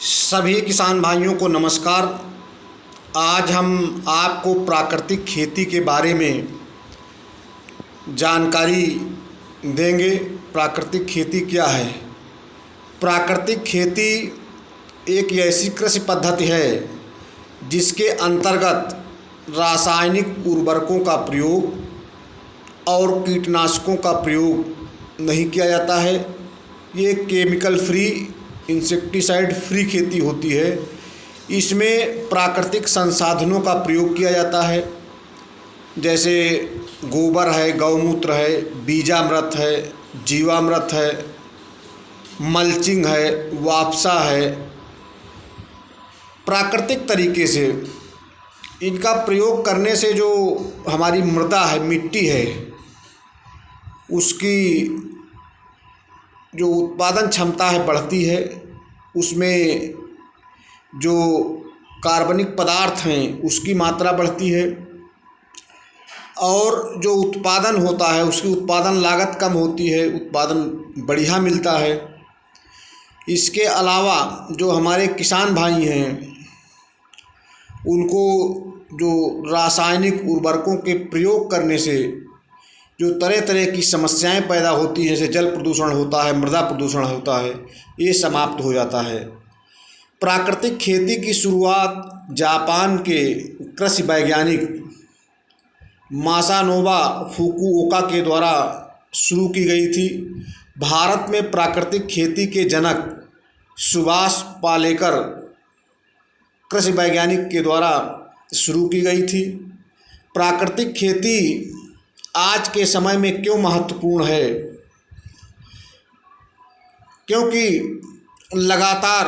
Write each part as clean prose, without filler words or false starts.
सभी किसान भाइयों को नमस्कार। आज हम आपको प्राकृतिक खेती के बारे में जानकारी देंगे। प्राकृतिक खेती क्या है? प्राकृतिक खेती एक ऐसी कृषि पद्धति है जिसके अंतर्गत रासायनिक उर्वरकों का प्रयोग और कीटनाशकों का प्रयोग नहीं किया जाता है। ये केमिकल फ्री, इंसेक्टिसाइड फ्री खेती होती है। इसमें प्राकृतिक संसाधनों का प्रयोग किया जाता है, जैसे गोबर है, गौमूत्र है, बीजामृत है, जीवामृत है, मल्चिंग है, वापसा है। प्राकृतिक तरीके से इनका प्रयोग करने से जो हमारी मृदा है, मिट्टी है, उसकी जो उत्पादन क्षमता है बढ़ती है। उसमें जो कार्बनिक पदार्थ हैं उसकी मात्रा बढ़ती है और जो उत्पादन होता है उसकी उत्पादन लागत कम होती है, उत्पादन बढ़िया मिलता है। इसके अलावा जो हमारे किसान भाई हैं उनको जो रासायनिक उर्वरकों के प्रयोग करने से जो तरह तरह की समस्याएं पैदा होती हैं, जैसे जल प्रदूषण होता है, मृदा प्रदूषण होता है, ये समाप्त हो जाता है। प्राकृतिक खेती की शुरुआत जापान के कृषि वैज्ञानिक मासानोबु फुकुओका के द्वारा शुरू की गई थी। भारत में प्राकृतिक खेती के जनक सुभाष पालेकर कृषि वैज्ञानिक के द्वारा शुरू की गई थी। प्राकृतिक खेती आज के समय में क्यों महत्वपूर्ण है? क्योंकि लगातार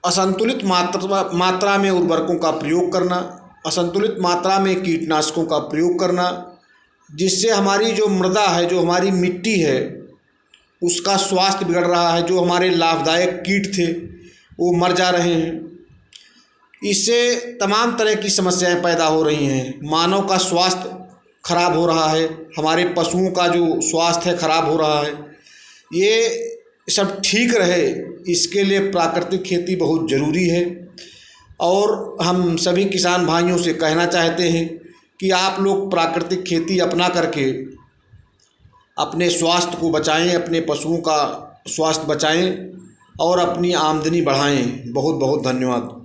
असंतुलित मात्रा में उर्वरकों का प्रयोग करना, असंतुलित मात्रा में कीटनाशकों का प्रयोग करना, जिससे हमारी जो मृदा है, जो हमारी मिट्टी है, उसका स्वास्थ्य बिगड़ रहा है। जो हमारे लाभदायक कीट थे वो मर जा रहे हैं। इससे तमाम तरह की समस्याएं पैदा हो रही हैं। मानव का स्वास्थ्य खराब हो रहा है, हमारे पशुओं का जो स्वास्थ्य है खराब हो रहा है। ये सब ठीक रहे, इसके लिए प्राकृतिक खेती बहुत ज़रूरी है। और हम सभी किसान भाइयों से कहना चाहते हैं कि आप लोग प्राकृतिक खेती अपना करके अपने स्वास्थ्य को बचाएं, अपने पशुओं का स्वास्थ्य बचाएं और अपनी आमदनी बढ़ाएं। बहुत बहुत धन्यवाद।